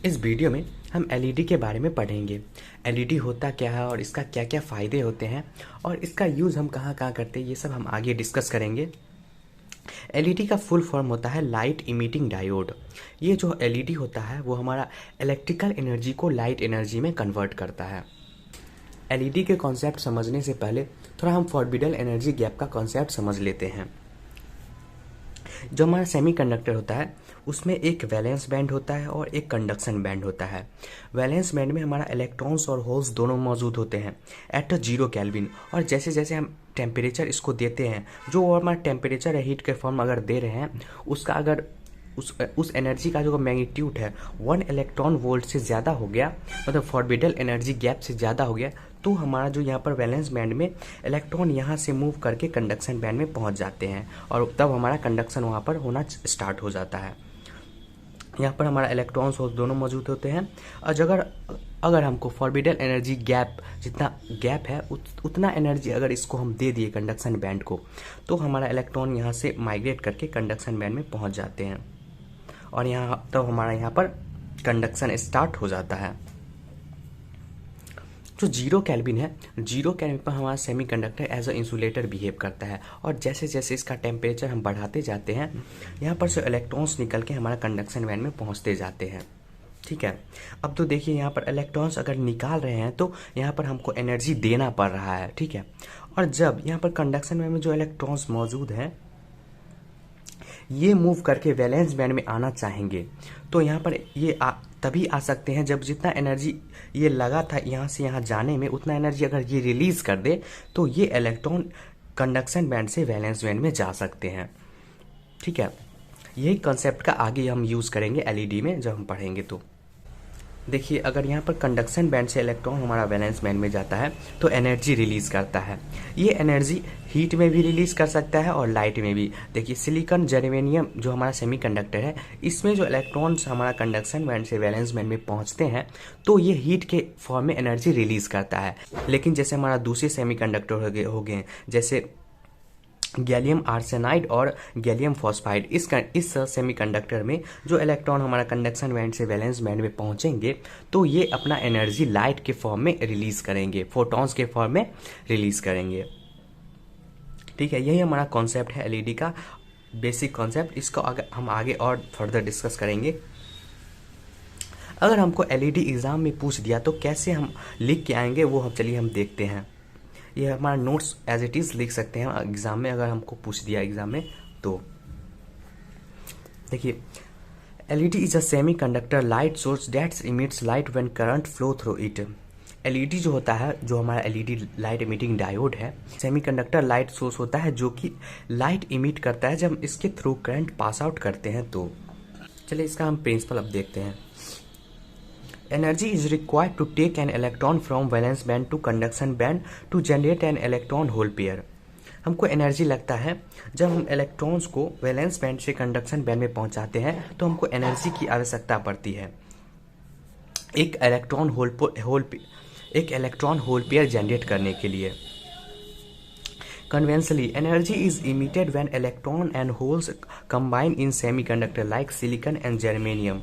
इस वीडियो में हम एलईडी के बारे में पढ़ेंगे। एलईडी होता क्या है और इसका क्या क्या फ़ायदे होते हैं और इसका यूज़ हम कहाँ कहाँ करते हैं, ये सब हम आगे डिस्कस करेंगे। एलईडी का फुल फॉर्म होता है लाइट इमिटिंग डायोड। ये जो एलईडी होता है वो हमारा इलेक्ट्रिकल एनर्जी को लाइट एनर्जी में कन्वर्ट करता है। एलईडी के कॉन्सेप्ट समझने से पहले थोड़ा हम फॉरबिडन एनर्जी गैप का कॉन्सेप्ट समझ लेते हैं। जो हमारा सेमीकंडक्टर होता है उसमें एक वैलेंस बैंड होता है और एक कंडक्शन बैंड होता है। वैलेंस बैंड में हमारा इलेक्ट्रॉन्स और होल्स दोनों मौजूद होते हैं एट 0 केल्विन। और जैसे जैसे हम टेम्परेचर इसको देते हैं, जो हमारा टेम्परेचर है हीट के फॉर्म अगर दे रहे हैं, उसका अगर उस एनर्जी का जो मैग्नीट्यूड है 1 इलेक्ट्रॉन वोल्ट से ज़्यादा हो गया, मतलब फॉरबिडन एनर्जी गैप से ज़्यादा हो गया, तो हमारा जो यहाँ पर वैलेंस बैंड में इलेक्ट्रॉन यहाँ से मूव करके कंडक्शन बैंड में पहुँच जाते हैं और तब हमारा कंडक्शन वहाँ पर होना स्टार्ट हो जाता है। यहाँ पर हमारा इलेक्ट्रॉन्स होल्स दोनों मौजूद होते हैं। और अगर हमको फॉरबिडन एनर्जी गैप, जितना गैप है उतना एनर्जी अगर इसको हम दे दिए कंडक्शन बैंड को, तो हमारा इलेक्ट्रॉन यहाँ से माइग्रेट करके कंडक्शन बैंड में पहुँच जाते हैं और यहाँ तब हमारा यहाँ पर कंडक्शन स्टार्ट हो जाता है। जो 0 केल्विन है, 0 केल्विन पर हमारा semiconductor as a insulator behave करता है और जैसे जैसे इसका टेम्परेचर हम बढ़ाते जाते हैं, यहाँ पर से इलेक्ट्रॉन्स निकल के हमारा कंडक्शन बैंड में पहुँचते जाते हैं। ठीक है, अब तो देखिए यहाँ पर इलेक्ट्रॉन्स अगर निकाल रहे हैं तो यहाँ पर हमको एनर्जी देना पड़ रहा है। ठीक है, और जब यहाँ पर कंडक्शन बैंड में जो इलेक्ट्रॉन्स मौजूद हैं ये मूव करके वैलेंस बैंड में आना चाहेंगे, तो यहाँ पर ये तभी आ सकते हैं जब जितना एनर्जी ये लगा था यहाँ से यहाँ जाने में, उतना एनर्जी अगर ये रिलीज़ कर दे तो ये इलेक्ट्रॉन कंडक्शन बैंड से वैलेंस बैंड में जा सकते हैं। ठीक है, यही कंसेप्ट का आगे हम यूज़ करेंगे एलईडी में जब हम पढ़ेंगे। तो देखिए, अगर यहाँ पर कंडक्शन बैंड से इलेक्ट्रॉन हमारा वैलेंस बैंड में जाता है तो एनर्जी रिलीज़ करता है। ये एनर्जी हीट में भी रिलीज़ कर सकता है और लाइट में भी। देखिए, सिलिकॉन जर्मेनियम जो हमारा सेमीकंडक्टर है, इसमें जो इलेक्ट्रॉन्स हमारा कंडक्शन बैंड से वैलेंस बैंड में पहुँचते हैं तो ये हीट के फॉर्म में एनर्जी रिलीज़ करता है। लेकिन जैसे हमारा दूसरे सेमीकंडक्टर हो गए जैसे गैलियम आर्सेनाइड और गैलियम फॉस्फाइड, इस सेमीकंडक्टर में जो इलेक्ट्रॉन हमारा कंडक्शन बैंड से वैलेंस बैंड में पहुंचेंगे तो ये अपना एनर्जी लाइट के फॉर्म में रिलीज़ करेंगे, फोटॉन्स के फॉर्म में रिलीज़ करेंगे। ठीक है, यही हमारा कॉन्सेप्ट है एलईडी का, बेसिक कॉन्सेप्ट। इसको हम आगे और फर्दर डिस्कस करेंगे। अगर हमको एलईडी एग्ज़ाम में पूछ दिया तो कैसे हम लिख के आएंगे, वो चलिए हम देखते हैं। ये हमारा नोट्स एज इट इज़ लिख सकते हैं एग्ज़ाम में, अगर हमको पूछ दिया एग्ज़ाम में तो। देखिए, LED is a semi conductor light source that's emits light when current flow through it. LED जो होता है, जो हमारा एलईडी लाइट इमिटिंग डायोड है, सेमीकंडक्टर लाइट सोर्स होता है जो कि लाइट इमिट करता है जब इसके थ्रू करंट पास आउट करते हैं। तो चलिए इसका हम प्रिंसिपल अब देखते हैं। Energy is required to take an electron from valence band to conduction band to generate an electron hole pair। हमको एनर्जी लगता है जब हम इलेक्ट्रॉन्स को वैलेंस बैंड से कंडक्शन बैंड में पहुंचाते हैं, तो हमको एनर्जी की आवश्यकता पड़ती है एक इलेक्ट्रॉन होल पेयर जनरेट करने के लिए। Conventionally, energy is emitted when electron and holes combine in semiconductor like silicon and germanium.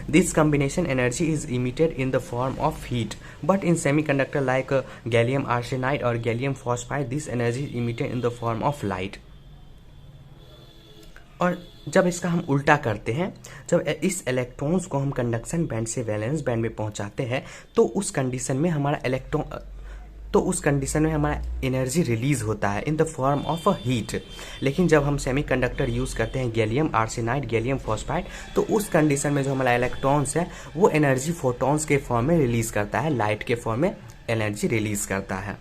This combination energy is emitted in the form of heat, but in semiconductor like gallium arsenide or gallium phosphide, this energy is emitted in the form of light। और जब इसका हम उल्टा करते हैं, जब इस electrons को हम कंडक्शन बैंड से वैलेंस बैंड में पहुंचाते हैं तो उस कंडीशन में हमारा एनर्जी रिलीज होता है इन the form of a heat. लेकिन जब हम सेमीकंडक्टर यूज़ करते हैं गैलियम आर्सेनाइड, गैलियम फॉस्फाइड, तो उस कंडीशन में जो हमारा इलेक्ट्रॉन्स है वो एनर्जी फोटॉन्स के फॉर्म में रिलीज करता है, लाइट के फॉर्म में एनर्जी रिलीज करता है।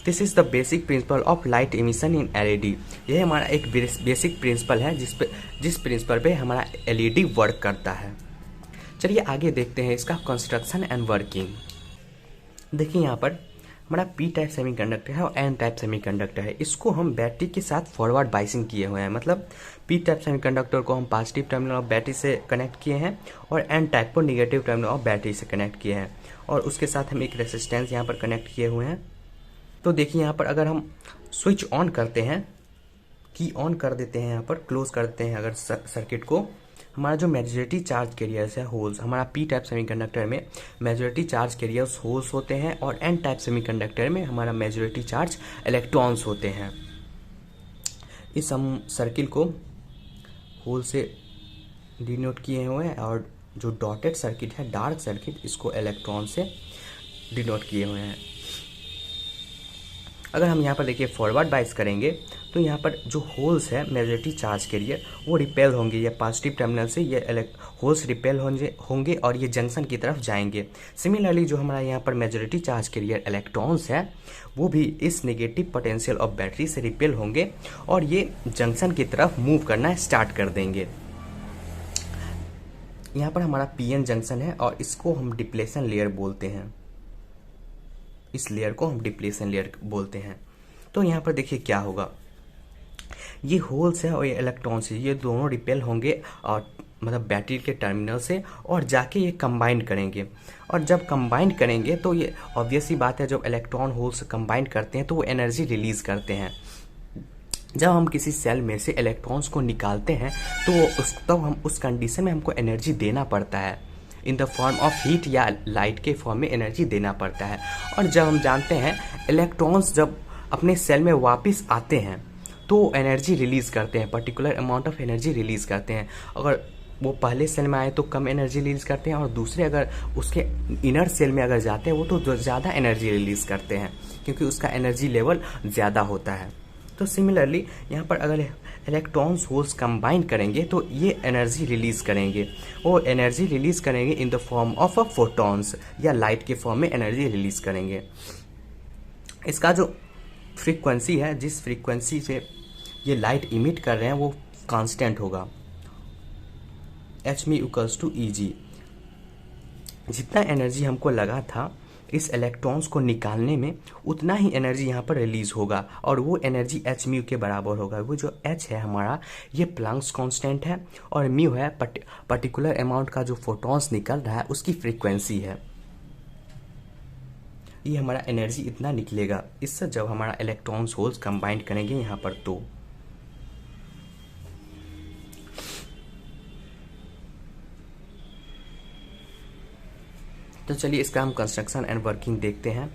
This is the basic principle of light emission in LED. यह हमारा एक बेसिक प्रिंसिपल है जिस प्रिंसिपल पे हमारा एलईडी वर्क करता है। चलिए आगे देखते हैं इसका कंस्ट्रक्शन एंड वर्किंग। देखिए, यहाँ पर हमारा पी टाइप सेमीकंडक्टर है और एन टाइप सेमीकंडक्टर है। इसको हम बैटरी के साथ फॉरवर्ड बाइसिंग किए हुए हैं, मतलब पी टाइप सेमीकंडक्टर को हम पॉजिटिव टर्मिनल ऑफ बैटरी से कनेक्ट किए हैं और एन टाइप को निगेटिव टर्मिनल ऑफ बैटरी से कनेक्ट किए हैं और उसके साथ हम एक रेसिस्टेंस यहाँ पर कनेक्ट किए हुए हैं। तो देखिए, यहाँ पर अगर हम स्विच ऑन करते हैं, की ऑन कर देते हैं, यहाँ पर क्लोज करते हैं अगर सर्किट को, हमारा जो मेजॉरिटी चार्ज कैरियर्स है होल्स, हमारा पी टाइप सेमीकंडक्टर में मेजॉरिटी चार्ज कैरियर्स होल्स होते हैं और एन टाइप सेमीकंडक्टर में हमारा मेजॉरिटी चार्ज इलेक्ट्रॉन्स होते हैं। इस हम सर्किल को होल से डिनोट किए हुए हैं और जो डॉटेड सर्किट है, डार्क सर्किट, इसको इलेक्ट्रॉन से डिनोट किए हुए हैं। अगर हम यहाँ पर देखिए फॉरवर्ड बाइस करेंगे तो यहाँ पर जो होल्स है मेजॉरिटी चार्ज कैरियर वो रिपेल होंगे, ये पॉजिटिव टर्मिनल से ये होल्स रिपेल होंगे और ये जंक्शन की तरफ जाएंगे। सिमिलरली जो हमारा यहाँ पर मेजॉरिटी चार्ज कैरियर इलेक्ट्रॉन्स है वो भी इस नेगेटिव पोटेंशियल ऑफ बैटरी से रिपेल होंगे और ये जंक्शन की तरफ मूव करना स्टार्ट कर देंगे। यहाँ पर हमारा पीएन जंक्शन है और इसको हम डिप्लेशन लेयर बोलते हैं, इस लेयर को हम डिप्लेशन लेयर बोलते हैं। तो यहाँ पर देखिए क्या होगा, ये होल्स है और ये इलेक्ट्रॉन्स है, ये दोनों रिपेल होंगे और मतलब बैटरी के टर्मिनल से और जाके ये कंबाइन करेंगे। और जब कंबाइन करेंगे तो ये ऑब्वियस सी बात है, जब इलेक्ट्रॉन होल्स कंबाइन करते हैं तो वो एनर्जी रिलीज करते हैं। जब हम किसी सेल में से इलेक्ट्रॉन्स को निकालते हैं तो हम उस कंडीशन में हमको एनर्जी देना पड़ता है, इन द फॉर्म ऑफ हीट या लाइट के फॉर्म में एनर्जी देना पड़ता है। और जब हम जानते हैं इलेक्ट्रॉन्स जब अपने सेल में वापस आते हैं तो एनर्जी रिलीज़ करते हैं, particular amount of energy release करते हैं। अगर वो पहले सेल में आए तो कम एनर्जी रिलीज़ करते हैं और दूसरे अगर उसके इनर सेल में अगर जाते हैं वो तो ज़्यादा एनर्जी रिलीज़ करते हैं क्योंकि उसका एनर्जी लेवल ज़्यादा होता है। तो सिमिलरली यहाँ पर अगर इलेक्ट्रॉन्स होल्स कंबाइन करेंगे तो ये एनर्जी रिलीज़ करेंगे, वो एनर्जी रिलीज़ करेंगे इन द फॉर्म ऑफ फोटॉन्स या लाइट के फॉर्म में एनर्जी रिलीज़ करेंगे। इसका जो फ्रीक्वेंसी है, जिस फ्रीक्वेंसी से ये लाइट इमिट कर रहे हैं वो कांस्टेंट होगा, hν = Eg। जितना एनर्जी हमको लगा था इस इलेक्ट्रॉन्स को निकालने में उतना ही एनर्जी यहाँ पर रिलीज होगा और वो एनर्जी hν के बराबर होगा। वो जो h है हमारा ये प्लैंक्स कांस्टेंट है और μ है पर्टिकुलर अमाउंट का जो फोटॉन्स निकल रहा है उसकी फ्रीक्वेंसी है। ये हमारा एनर्जी इतना निकलेगा इससे जब हमारा इलेक्ट्रॉन्स होल्स कंबाइन करेंगे यहाँ पर तो चलिए इसका हम कंस्ट्रक्शन एंड वर्किंग देखते हैं।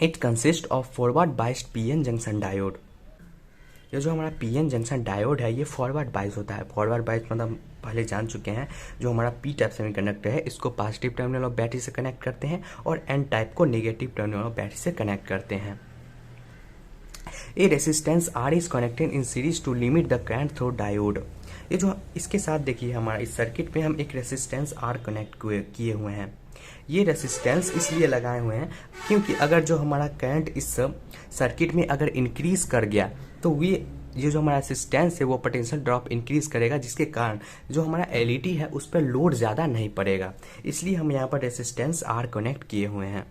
It consist of forward biased PN junction diode. ये जो हमारा पीएन जंक्शन डायोड है ये फॉरवर्ड बाइस होता है। फॉरवर्ड बाइस मतलब पहले जान चुके हैं, जो हमारा पी टाइप सेमीकंडक्टर है इसको पॉजिटिव टर्मिनल ऑफ बैटरी से कनेक्ट करते हैं और एन टाइप को नेगेटिव टर्मिनल ऑफ बैटरी से कनेक्ट करते हैं। A resistance R is connected in series to limit the current through diode. ये जो इसके साथ देखिए हमारा इस सर्किट में हम एक रेसिस्टेंस आर कनेक्ट किए हुए हैं। ये रेसिस्टेंस इसलिए लगाए हुए हैं क्योंकि अगर जो हमारा करंट इस सर्किट में अगर इंक्रीज कर गया तो ये जो हमारा रेसिस्टेंस है वो पोटेंशियल ड्रॉप इंक्रीज करेगा, जिसके कारण जो हमारा एलईडी है उस पर लोड ज़्यादा नहीं पड़ेगा। इसलिए हम यहाँ पर रेसिस्टेंस आर कनेक्ट किए हुए हैं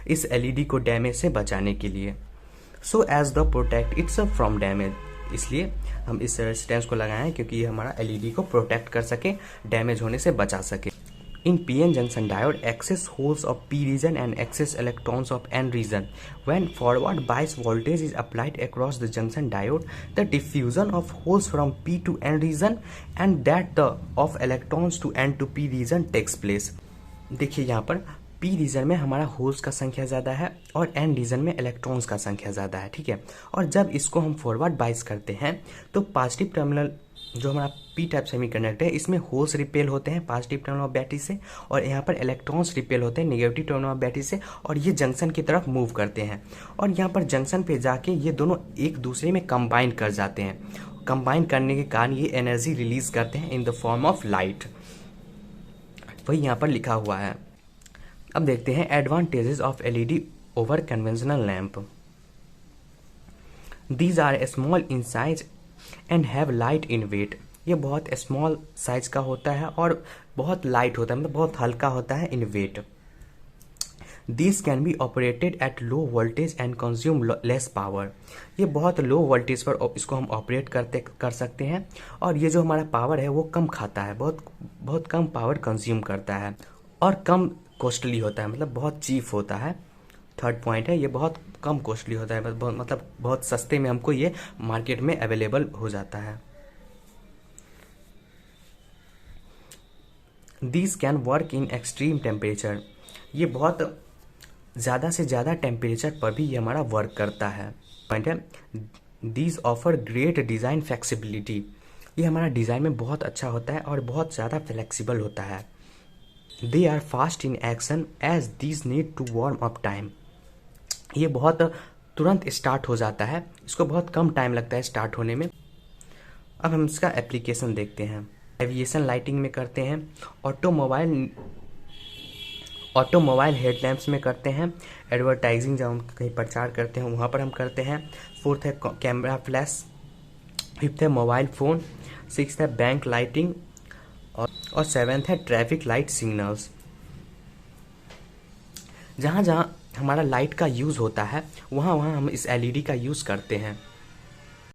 इस एलईडी को डैमेज से बचाने के लिए। So as the protect its from damage, इसलिए हम इस रेसिस्टेंस को लगाए हैं क्योंकि ये हमारा एलईडी को प्रोटेक्ट कर सके, डैमेज होने से बचा सके। In PN junction diode, excess holes of P region and excess electrons of N region. When forward bias voltage is applied across the junction diode, the diffusion of holes from P to N region and that of electrons to N to P region takes place. देखिए यहाँ पर P reason में हमारा holes का संख्या ज़्यादा है और N रीजन में इलेक्ट्रॉन्स का संख्या ज़्यादा है, ठीक है। और जब इसको हम फॉरवर्ड बाइस करते हैं तो पॉजिटिव टर्मिनल जो हमारा पी टाइप सेमीकंडक्टर है इसमें होल्स रिपेल होते हैं पॉजिटिव टर्मिनल ऑफ बैटरी से और यहाँ पर इलेक्ट्रॉन्स रिपेल होते हैं नेगेटिव टर्मिनल ऑफ बैटरी से और ये जंक्शन की तरफ मूव करते हैं और यहाँ पर जंक्शन पे जाके ये दोनों एक दूसरे में कंबाइन कर जाते हैं। कंबाइन करने के कारण ये एनर्जी रिलीज करते हैं in the form of light, वही यहाँ पर लिखा हुआ है। अब देखते हैं advantages of LED over conventional lamp. These are small in size and have light in weight. ये बहुत स्मॉल साइज का होता है और बहुत लाइट होता है, मतलब बहुत हल्का होता है in weight. This can be operated at low voltage and consume less power. ये बहुत लो वोल्टेज पर इसको हम ऑपरेट कर सकते हैं और ये जो हमारा पावर है वो कम खाता है, बहुत कम पावर कंज्यूम करता है और कम कॉस्टली होता है, मतलब बहुत चीप होता है। थर्ड पॉइंट है ये बहुत कम कॉस्टली होता है, मतलब बहुत सस्ते में हमको ये मार्केट में अवेलेबल हो जाता है। This can work in extreme temperature. ये बहुत ज़्यादा से ज़्यादा टेम्परेचर पर भी ये हमारा वर्क करता है। पॉइंट है, these offer great design flexibility. ये हमारा डिज़ाइन में बहुत अच्छा होता है और बहुत ज़्यादा फ्लेक्सिबल होता है। They are fast in action as these need to warm up time. ये बहुत तुरंत स्टार्ट हो जाता है, इसको बहुत कम टाइम लगता है स्टार्ट होने में। अब हम इसका एप्लीकेशन देखते हैं। एविएशन लाइटिंग में करते हैं, ऑटोमोबाइल हेडलैम्प्स में करते हैं, एडवर्टाइजिंग जब हम कहीं प्रचार करते हैं वहाँ पर हम करते हैं। फोर्थ है कैमरा फ्लैश, फिफ्थ है मोबाइल फ़ोन, सिक्स्थ है बैंक लाइटिंग और सेवेंथ है ट्रैफिक लाइट सिग्नल्स। जहाँ जहाँ हमारा लाइट का यूज़ होता है वहाँ वहाँ हम इस एलईडी का यूज़ करते हैं।